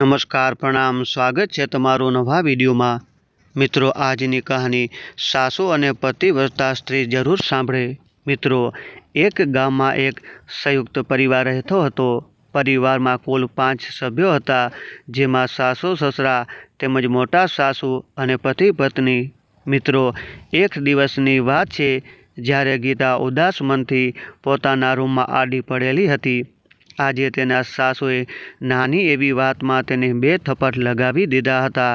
नमस्कार प्रणाम स्वागत है तमारो नवा विडियो में। मित्रों आजनी कहानी सासू अने पतिव्रता स्त्री जरूर सांभळे। मित्रों एक गाम में एक संयुक्त परिवार रहतो हतो। परिवार में कुल 5 सभ्यो हता, जेमां सासू ससरा तेमज मोटा सासू अने पति पत्नी। मित्रों एक दिवसनी वात छे ज्यारे गीता उदास मनथी पोताना रूम में आडी पड़ेली हती। आजे तेना सासूए नानी एवी वातमां तेने 2 थप्पड़ लगावी दीधा हता।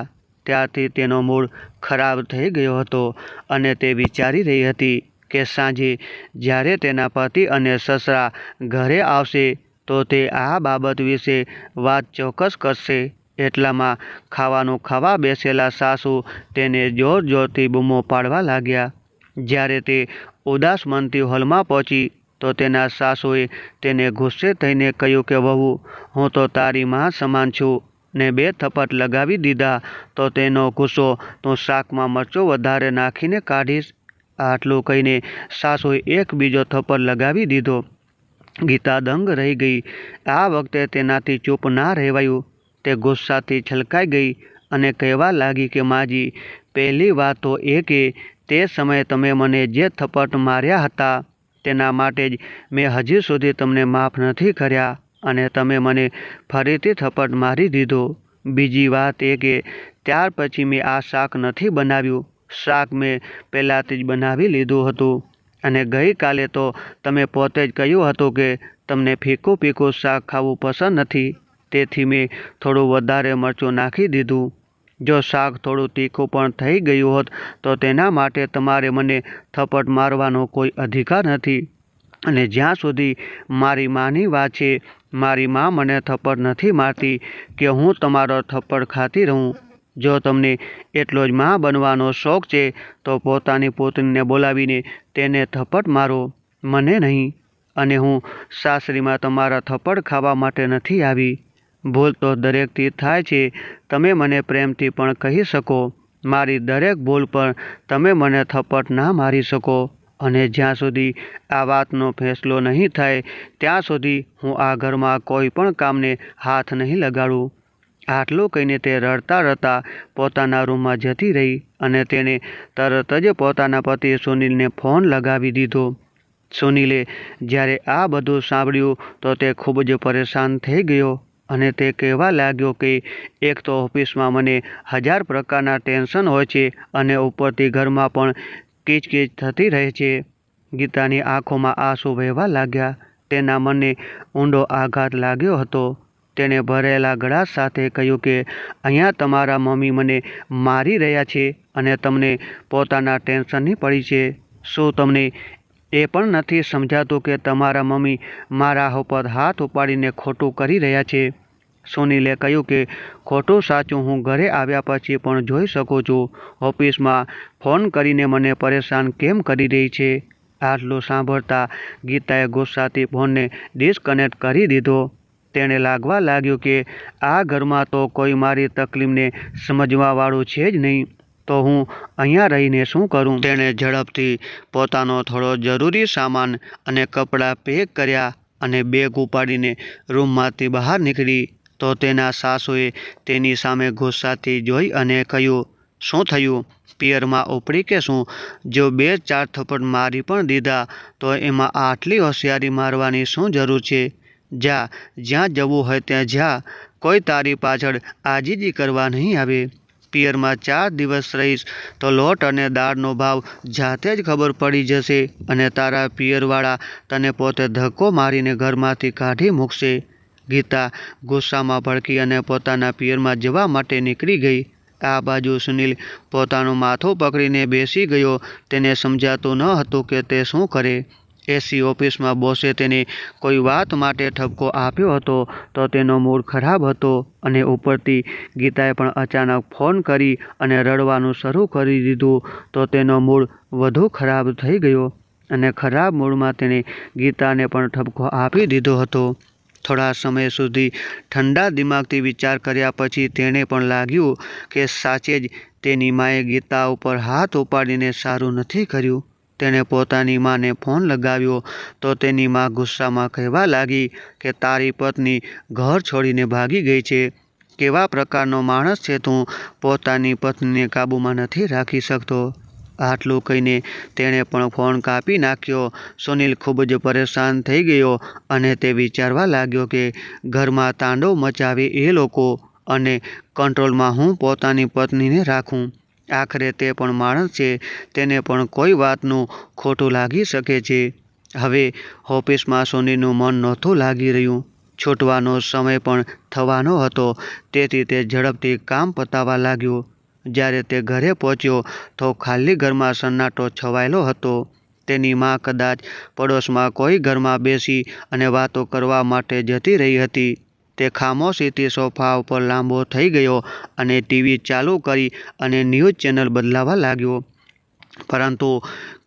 त्यारथी तेनो मूड खराब थई गयो हतो अने ते विचारी रही हती के सांजे ज्यारे तेना पति अने ससरा घरे आवशे तो ते आ बाबत विશે વાત ચોક્કસ કરશે। એટલામાં ખાવાનું ખાવા બેસેલા સાસુ તેને જોર જોરથી બૂમો પાડવા લાગ્યા। જ્યારે તે ઉદાસ મનથી હોલમાં પહોંચી तो तेना सासूए तेने गुस्से थईने कह्युं के वहू हूँ तो तारी मां समान छूं ने 2 थप्पड़ लगावी दीधा तो तेनो गुस्सो तू शाक में मरचो वधारे नाखीने काढीश। आटलुं कहीने सासूए एक बीजो थप्पड़ लगावी दीधो। गीता दंग रही गई। आ वखते तेनाथी चूप ना रहेवायुं। ते गुस्साथी छलकाई गई अने कहेवा लागी के माजी पहली वात तो ए के ते समय तमे मने जे थप्पड़ मार्या हता तेना माटे ज मैं हजी सुधी तमने माफ नहीं कर्या अने तमे मने फरीथी थप्पड़ मारी दीधो। बीजी वात ए के त्यार पछी मैं आ शाक नहीं बनाव्युं। शाक मैं पहेलाथी ज बनावी लीधुं हतुं अने गई काले तो तमे पोते ज कह्युं हतुं के तमने फीकू फीकू शाक खावुं पसंद नथी, तेथी मैं थोड़ुं वधारे मरचुं नाखी दीधुं। जो शाक थोड़ुं तीखुं पण थई गयुं होत तो तेना माटे तमारे मने थप्पड़ मारवानो कोई अधिकार नथी। अने ज्यां सुधी मारी मानी वात छे, मारी मां मने थप्पड़ नथी मारती के हूँ तमारो थप्पड़ खाती रहूँ। जो तमने एटलो ज मां बनवानो शौक छे तो पोतानी पुत्रीने बोलावीने तेने थप्पड़ मारो, मने नहीं। अने हूँ सासरीमां तमारा थप्पड़ खावा माटे नथी आवी। भूल तो दरेकथी थाय छे, तमे मने प्रेमथी पण कही शको। मारी दरेक भूल पर तमे मने थप्पड़ ना मारी शको अने ज्यां सुधी आ वातनो फैसलो नहीं थाय त्यां सुधी हूँ आ घरमां कोई पण कामने हाथ नहीं लगाड़ूं। आटलुं कहीने ते रड़ता रड़ता पोताना रूममां जती रही अने तेने तरत ज पोताना पति सुनीलने फोन लगावी दीधो। सुनीले ज्यारे आ बधुं सांभळ्युं तो ते खूब ज परेशान थई गयो अने ते कहेवा लाग्यो के एक तो ऑफिस में मने 1000 प्रकारना टेन्शन होय छे अने उपरथी घरमां पण कीचकीच थती रहे छे। गीतानी आँखों में आंसू वहेवा लाग्या। तेना मने ऊंडो आघात लाग्यो हतो। तेने भरेला गळा साथे कह्युं के अहींया तमारा मम्मी मने मारी रह्या छे अने तमने पोताना टेन्शननी पड़ी छे। शुं तमने ए पण नथी समजातुं के तमारा मम्मी मारा उपर हाथ उपाड़ीने खोटुं करी रह्या छे। सुनीले कह्युं के खोटुं साचुं हूँ घरे आव्या पछी पण जोई शकું છું। ऑफिस में फोन करीने मने परेशान केम करी रही छे। आटलुं सांभळता गीताए गुस्साथी फोनने डिस्कनेक्ट करी दीधो। तेने लागवा लाग्युं के आ घरमां तो कोई मारी तकलीफने समजवावाळुं छे ज नहीं, तो हूँ अहींया रहीने शुं करूँ। तेणे झड़पथी पोतानो थोड़ो जरूरी सामान अने कपड़ा पेक कर्या अने बेग उपाड़ीने रूममांथी बहार निकળી तो तेना सासूए तेनी सामे गुस्साथी जोई अने कह्युं, शुं थयुं? पियरमां उपड़ी के शुं? जो 2-4 थप्पड़ मारी पण दीधा तो एमां आटली होशियारी मारवानी शुं जरूर छे? जा ज्यां जवुं होय त्यां जा, कोई तारी पाछळ आजीजी करवा नहीं आवे। पियर में 4 दिवस रहीश तो लोट अने दाळनो भाव जाते ज खबर पड़ी जशे अने तारा पियरवाळा तने पोते धक्को मारीने घरमांथी काढी मूकशे। गीता गुस्सा में भड़की अने पोताना पियर में जवा माटे निकળી गई। आ बाजू सुनील पोतानुं माथुं पकड़ीने बेसी गयो। तेने समजातुं न हतुं के ते शुं करे। एसी ऑफिस में बॉसे तेने कोई वात माटे ठपको आप्यो हतो तो तेनो मूड खराब हतो अने उपरथी गीताए पण अचानक फोन करी अने रड़वानुं शरू करी दीधुं तो तेनो मूड वधु खराब थई गयो अने खराब मूडमां तेने गीताने पण ठपको आपी दीधो हतो। थोड़ा समय सुधी ठंडा दिमागथी विचार कर्या पछी तेने पण लाग्युं के साचे ज तेनी माए गीता उपर हाथ उपाड़ीने सारुं नथी कर्युं। तेने पोतानी माने फोन लगाव्यो तो तेनी मां गुस्सा में कहेवा लागी के तारी पत्नी घर छोड़ीने भागी गई छे। કેવા પ્રકારનો માણસ છે તું, પોતાની પત્નીને કાબૂમાં નથી રાખી શકતો. આટલું કહીને તેણે પણ ફોન કાપી નાખ્યો. સુનિલ ખૂબ જ પરેશાન થઈ ગયો અને તે વિચારવા લાગ્યો કે ઘરમાં તાંડવ મચાવે એ લોકો અને કંટ્રોલમાં હું પોતાની પત્નીને રાખું. આખરે તે પણ માણસ છે, તેને પણ કોઈ વાતનું ખોટું લાગી શકે છે. હવે ઓફિસમાં સુનિલનું મન નહોતું લાગી રહ્યું. છૂટવાનો સમય પણ થવાનો હતો, તેથી તે ઝડપથી કામ પતાવવા લાગ્યો. જ્યારે તે ઘરે પહોંચ્યો તો ખાલી ઘરમાં સન્નાટો છવાયેલો હતો. તેની માં કદાચ પડોશમાં કોઈ ઘરમાં બેસી અને વાતો કરવા માટે જતી રહી હતી. તે ખામોશીથી સોફા ઉપર લાંબો થઈ ગયો અને ટીવી ચાલુ કરી અને ન્યૂઝ ચેનલ બદલાવા લાગ્યો. પરંતુ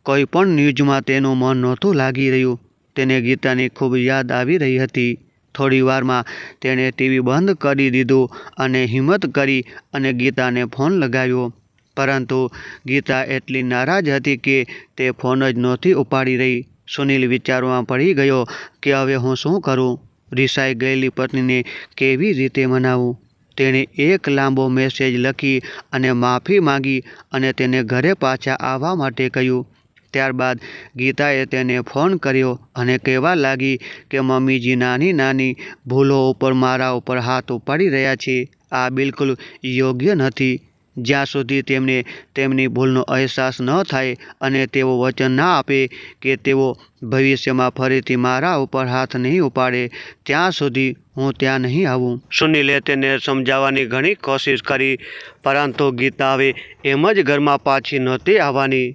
કોઈ પણ ન્યૂઝમાં તેનું મન નહોતું લાગી રહ્યું. તેને ગીતાની ખૂબ યાદ આવી રહી હતી. થોડી વારમાં તેણે ટીવી બંધ કરી દીધું અને હિંમત કરી અને ગીતાને ફોન લગાવ્યો. પરંતુ ગીતા એટલી નારાજ હતી કે તે ફોન જ નહોતી ઉપાડી રહી. સુનિલ વિચારમાં પડી ગયો કે હવે હું શું કરું? રિસાઈ ગયેલી પત્નીને કેવી રીતે મનાવું? તેણે એક લાંબો મેસેજ લખી અને માફી માંગી અને તેને ઘરે પાછા આવવા માટે કહ્યું. ત્યારબાદ ગીતાએ તેને ફોન કર્યો અને કહેવા લાગી કે મમ્મીજી નાની નાની ભૂલો ઉપર મારા ઉપર હાથ ઉપાડી રહ્યા છે. આ બિલકુલ યોગ્ય નથી. જ્યાં સુધી તેમને તેમની ભૂલનો અહેસાસ ન થાય અને તેઓ વચન ના આપે કે તેઓ ભવિષ્યમાં ફરીથી મારા ઉપર હાથ નહીં ઉપાડે, ત્યાં સુધી હું ત્યાં નહીં આવું. સુનિલે તેને સમજાવવાની ઘણી કોશિશ કરી, પરંતુ ગીતા હવે એમ જ ઘરમાં પાછી નહોતી આવવાની.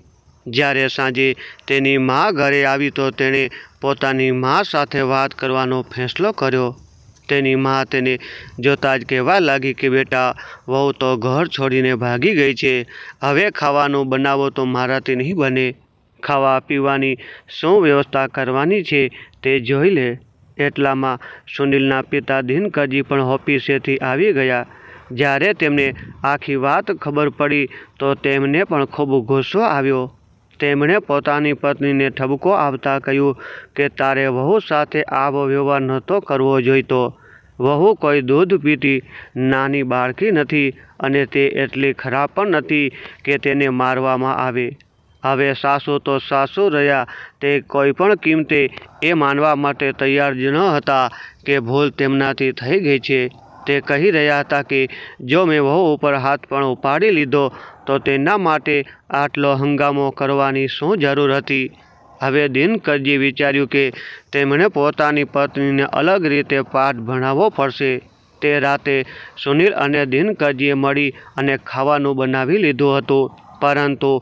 જ્યારે સાંજે તેની મા ઘરે આવી તો તેણે પોતાની મા સાથે વાત કરવાનો ફેંસલો કર્યો. તેની મા તેને જોતાં જ કહેવા લાગી કે બેટા, વહુ તો ઘર છોડીને ભાગી ગઈ છે. હવે ખાવાનું બનાવો તો મારાથી નહીં બને. ખાવા પીવાની શું વ્યવસ્થા કરવાની છે તે જોઈ લે. એટલામાં સુનિલના પિતા દિનકરજી પણ ઓફિસેથી આવી ગયા. જ્યારે તેમને આખી વાત ખબર પડી તો તેમને પણ ખૂબ ગુસ્સો આવ્યો. તેમણે પોતાની પત્નીને ઠપકો આપતા કહ્યું કે તારે વહુ સાથે આવો વ્યવહાર નહોતો કરવો જોઈતો. વહુ કોઈ દૂધ પીતી નાની બાળકી નથી અને તે એટલી ખરાબ પણ નથી કે તેને મારવામાં આવે. હવે સાસુ તો સાસુ રહ્યા. તે કોઈ પણ કિંમતે એ માનવા માટે તૈયાર જ ન હતા કે ભૂલ તેમનાથી થઈ ગઈ છે. તે કહી રહ્યા હતા કે જો મેં વહુ ઉપર હાથ પણ ઉપાડી લીધો તો તેના માટે આટલો હંગામો કરવાની શું જરૂર હતી? હવે દિનકરજીએ વિચાર્યું કે તેમણે પોતાની પત્નીને અલગ રીતે પાઠ ભણાવવો પડશે. તે રાતે સુનિલ અને દિનકરજીએ મળી અને ખાવાનું બનાવી લીધું હતું, પરંતુ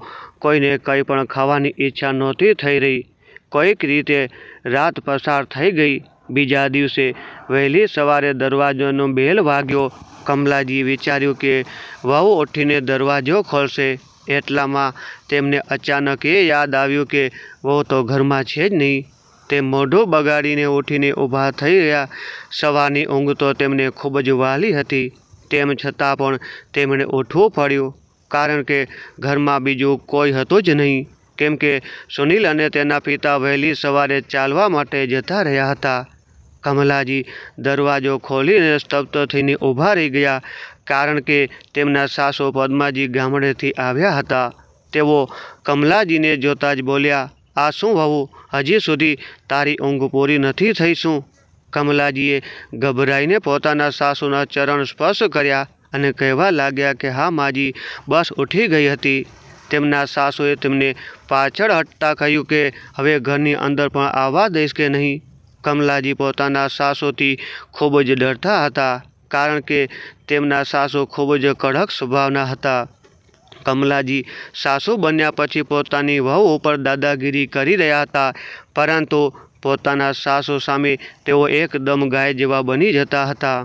કોઈને કંઈ પણ ખાવાની ઈચ્છા નહોતી થઈ રહી. કોઈક રીતે રાત પસાર થઈ ગઈ. બીજા દિવસે વહેલી સવારે દરવાજાનો બેલ વાગ્યો. કમલાજીએ વિચાર્યું કે વહુ ઉઠીને દરવાજો ખોલશે. એટલામાં તેમને અચાનક એ યાદ આવ્યું કે વહુ તો ઘરમાં છે જ નહીં. તે મોઢું બગાડીને ઉઠીને ઊભા થઈ ગયા. સવારની ઊંઘ તો તેમને ખૂબ જ વહાલી હતી. તેમ છતાં પણ તેમણે ઉઠવું પડ્યું, કારણ કે ઘરમાં બીજું કોઈ હતું જ નહીં. કેમ કે સુનિલ અને તેના પિતા વહેલી સવારે ચાલવા માટે જતા રહ્યા હતા. કમલાજી દરવાજો ખોલીને સ્તબ્ધ થઈને ઊભા રહી ગયા, કારણ કે તેમના સાસુ પદ્માજી ગામડેથી આવ્યા હતા. તેઓ કમલાજીને જોતાં જ બોલ્યા, આ શું વહુ, હજી સુધી તારી ઊંઘ પૂરી નથી થઈ શું? કમલાજીએ ગભરાઈને પોતાના સાસુના ચરણ સ્પર્શ કર્યા અને કહેવા લાગ્યા કે હા માજી, બસ ઉઠી ગઈ હતી. તેમના સાસુએ તેમને પાછળ હટતા કહ્યું કે હવે ઘરની અંદર પણ આવવા દઈશ કે નહીં? કમલાજી પોતાના સાસુથી ખૂબ જ ડરતા હતા, કારણ કે તેમના સાસુ ખૂબ જ કડક સ્વભાવના હતા. કમલાજી સાસુ બન્યા પછી પોતાની વહુ ઉપર દાદાગીરી કરી રહ્યા હતા, પરંતુ પોતાના સાસુ સામે તેઓ એકદમ ગાય જેવા બની જતા હતા.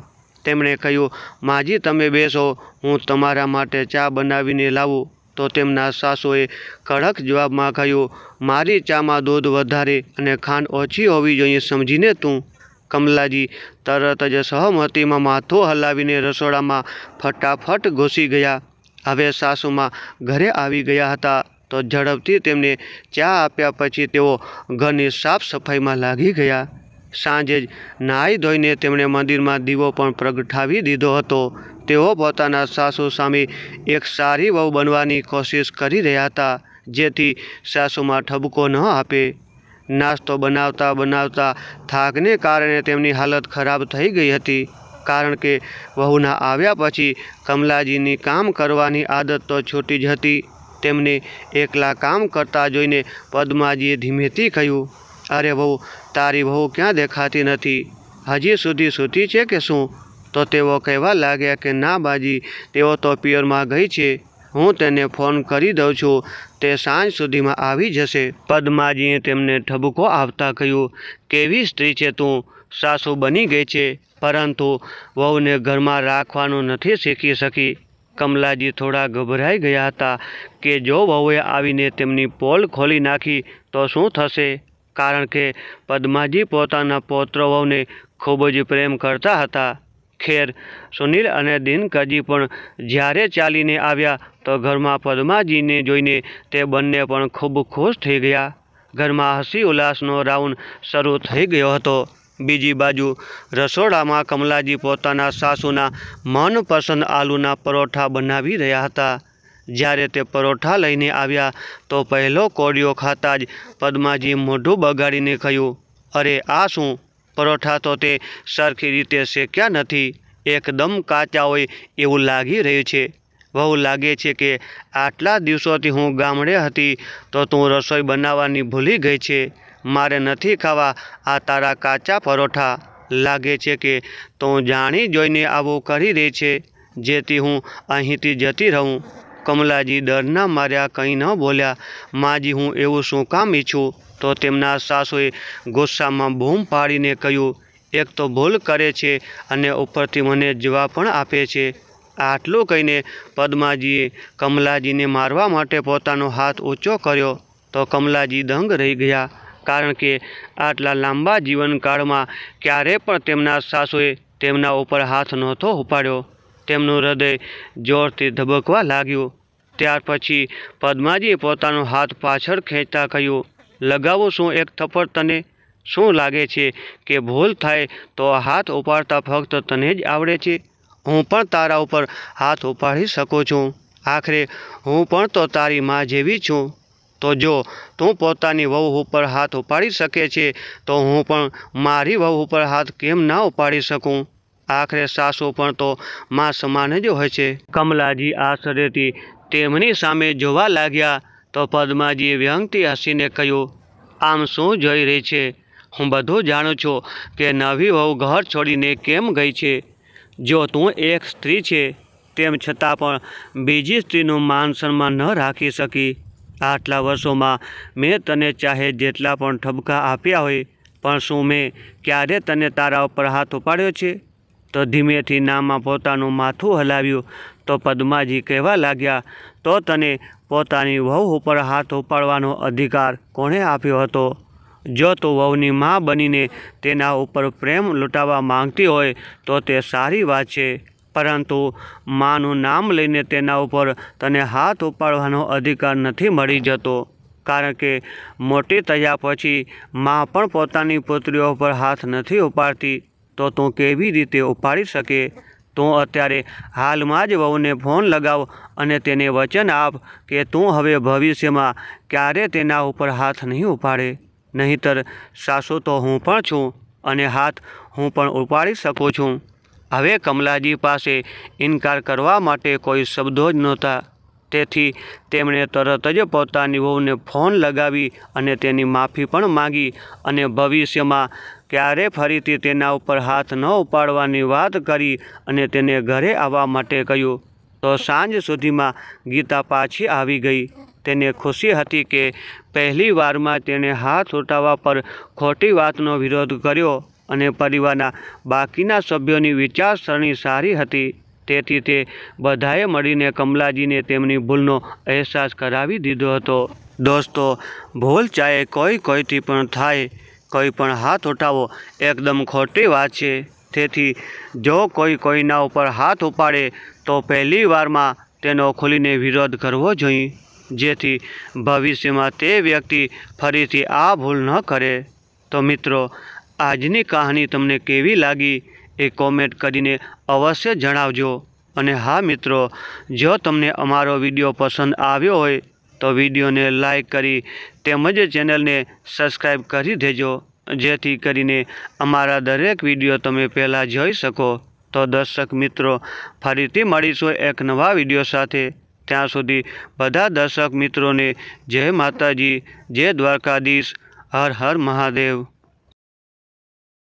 તેમણે કહ્યું, માજી તમે બેસો, હું તમારા માટે ચા બનાવીને લાવું. તો તેમના સાસુએ કડક જવાબમાં કહ્યું, મારી ચામાં દૂધ વધારે અને ખાંડ ઓછી હોવી જોઈએ, સમજીને તું? કમલાજી તરત જ સહમતીમાં માથું હલાવીને રસોડામાં ફટાફટ ઘૂસી ગયા. હવે સાસુમાં ઘરે આવી ગયા હતા તો ઝડપથી તેમને ચા આપ્યા પછી તેઓ ઘરની સાફ સફાઈમાં લાગી ગયા. સાંજે જ નાહી ધોઈને તેમણે મંદિરમાં દીવો પણ પ્રગટાવી દીધો હતો. તેઓ પોતાના સાસુ સામે એક સારી વહુ બનવાની કોશિશ કરી રહ્યા હતા, જેથી સાસુમાં ઠપકો ન આપે. નાસ્તો બનાવતા બનાવતા થાકને કારણે તેમની હાલત ખરાબ થઈ ગઈ હતી, કારણ કે વહુના આવ્યા પછી કમલાજીની કામ કરવાની આદત તો છૂટી જ હતી. તેમને એકલા કામ કરતા જોઈને પદ્માજીએ ધીમેથી કહ્યું, અરે વહુ, તારી વહુ ક્યાં દેખાતી નથી? હજી સુધી સૂતી છે કે શું? તો તેઓ કહેવા લાગ્યા કે ના બાજી, તેઓ તો પિયરમાં ગઈ છે. હું તેને ફોન કરી દઉં છું, તે સાંજ સુધીમાં આવી જશે. પદ્માજીએ તેમને ઠપકો આપતા કહ્યું, કેવી સ્ત્રી છે તું? સાસુ બની ગઈ છે, પરંતુ વહુને ઘરમાં રાખવાનું નથી શીખી શકી. કમલાજી થોડા ગભરાઈ ગયા હતા કે જો વહુએ આવીને તેમની પોલ ખોલી નાખી તો શું થશે, કારણ કે પદ્માજી પોતાના પૌત્ર વહુને ખૂબ જ પ્રેમ કરતા હતા. ખેર, સુનિલ અને દિનકરજી પણ જ્યારે ચાલીને આવ્યા તો ઘરમાં પદ્માજીને જોઈને તે બંને પણ ખૂબ ખુશ થઈ ગયા. ઘરમાં હસી ઉલ્લાસનો રાઉન્ડ શરૂ થઈ ગયો હતો. બીજી બાજુ રસોડામાં કમલાજી પોતાના સાસુના મનપસંદ આલુના પરોઠા બનાવી રહ્યા હતા. જ્યારે તે પરોઠા લઈને આવ્યા તો પહેલો કોડિયો ખાતા જ પદ્માજી મોઢું બગાડીને કહ્યું, અરે આ શું? પરોઠા તો તે સરખી રીતે શેક્યા નથી, એકદમ કાચા હોય એવું લાગી રહ્યું છે. વહુ, લાગે છે કે આટલા દિવસોથી હું ગામડે હતી તો તું રસોઈ બનાવવાની ભૂલી ગઈ છે. મારે નથી ખાવા આ તારા કાચા પરોઠા. લાગે છે કે તું જાણી જોઈને આવું કરી રહી છે, જેથી હું અહીંથી જતી રહું. કમલાજી ડરના માર્યા કંઈ ન બોલ્યા. માજી, હું એવું શું કામ ઈચ્છું? તો તેમના સાસુએ ગુસ્સામાં બૂમ પાડીને કહ્યું, એક તો ભૂલ કરે છે અને ઉપરથી મને જવાબ પણ આપે છે. આટલું કહીને પદ્માજીએ કમલાજીને મારવા માટે પોતાનો હાથ ઊંચો કર્યો તો કમલાજી દંગ રહી ગયા, કારણ કે આટલા લાંબા જીવનકાળમાં ક્યારેય પણ તેમના સાસુએ તેમના ઉપર હાથ નહોતો ઉપાડ્યો. તેમનું હૃદય જોરથી ધબકવા લાગ્યું. ત્યાર પછી પદ્માજીએ પોતાનો હાથ પાછળ ખેંચતા કહ્યું, લગાવું શું એક થપ્પડ તને? શું લાગે છે કે ભૂલ થાય તો હાથ ઉપાડતા ફક્ત તને જ આવડે છે? હું પણ તારા ઉપર હાથ ઉપાડી શકું છું. આખરે હું પણ તો તારી માં જેવી છું. તો જો તું પોતાની વહુ ઉપર હાથ ઉપાડી શકે છે તો હું પણ મારી વહુ ઉપર હાથ કેમ ના ઉપાડી શકું? આખરે સાસુ પણ તો માં સમાન જ હોય છે. કમલાજી આશ્ચર્યથી તેમની સામે જોવા લાગ્યા તો પદ્માજીએ વ્યંગથી હસીને કહ્યું, આમ શું જોઈ રહી છે? હું બધું જાણું છું કે નવી વહુ ઘર છોડીને કેમ ગઈ છે. જો તું એક સ્ત્રી છે, તેમ છતાં પણ બીજી સ્ત્રીનું માન સન્માન ન રાખી શકી. આટલા વર્ષોમાં મેં તને ચાહે જેટલા પણ ઠપકા આપ્યા હોય, પણ શું મેં ક્યારે તને તારા ઉપર હાથ ઉપાડ્યો છે? તો ધીમેથી નામાં પોતાનું માથું હલાવ્યું તો પદ્માજી કહેવા લાગ્યા, તો તને પોતાની વહુ ઉપર હાથ ઉપાડવાનો અધિકાર કોણે આપ્યો હતો? જો તું વહુની માં બનીને તેના ઉપર પ્રેમ લૂંટાવા માંગતી હોય તો તે સારી વાત છે, પરંતુ માનું નામ લઈને તેના ઉપર તને હાથ ઉપાડવાનો અધિકાર નથી મળી જતો, કારણ કે મોટી થયા પછી માં પણ પોતાની પુત્રીઓ પર હાથ નથી ઉપાડતી. તો તું કેવી રીતે ઉપાડી શકે? તું અત્યારે હાલમાં જ વહુને ફોન લગાવ અને તેને વચન આપ કે તું હવે ભવિષ્યમાં ક્યારે તેના ઉપર હાથ નહીં ઉપાડે. નહીંતર સાસુ તો હું પણ છું અને હાથ હું પણ ઉપાડી શકું છું. હવે કમલાજી પાસે ઇનકાર કરવા માટે કોઈ શબ્દો જ નહોતા. તેથી તેમણે તરત જ પોતાની વહુને ફોન લગાવી અને તેની માફી પણ માગી અને ભવિષ્યમાં ક્યારે ફરીથી તેના ઉપર હાથ ન ઉપાડવાની વાત કરી અને તેને ઘરે આવવા માટે કહ્યું. તો સાંજ સુધીમાં ગીતા પાછી આવી ગઈ. તેને ખુશી હતી કે પહેલી વારમાં તેણે હાથ ઉઠાવવા પર ખોટી વાતનો વિરોધ કર્યો અને પરિવારના બાકીના સભ્યોની વિચારસરણી સારી હતી. તેથી તે બધાએ મળીને કમલાજીને તેમની ભૂલનો અહેસાસ કરાવી દીધો હતો. દોસ્તો, ભૂલ ચાહે કોઈથી પણ થાય, કોઈ પણ હાથ ઉઠાવો એકદમ ખોટી વાત છે. તેથી જો કોઈના ઉપર હાથ ઉપાડે તો પહેલી વારમાં તેનો ખુલીને વિરોધ કરવો જોઈએ, જેથી ભવિષ્યમાં તે વ્યક્તિ ફરીથી આ ભૂલ ન કરે. તો મિત્રો, આજની કહાની તમને કેવી લાગી એ કોમેન્ટ કરીને અવશ્ય જણાવજો। અને હા મિત્રો, જો તમને અમારો વિડીયો પસંદ આવ્યો હોય તો વિડીયોને લાઈક કરી તેમજ ચેનલને સબસ્ક્રાઈબ કરી દેજો, જેથી કરીને અમારા દરેક વિડીયો તમે પહેલાં જોઈ શકો। તો દર્શક મિત્રો, ફરીથી મળીશું એક નવા વિડીયો સાથે। ત્યાં સુધી બધા દર્શક મિત્રોને જય માતાજી, જય દ્વારકાધીશ, હર હર મહાદેવ।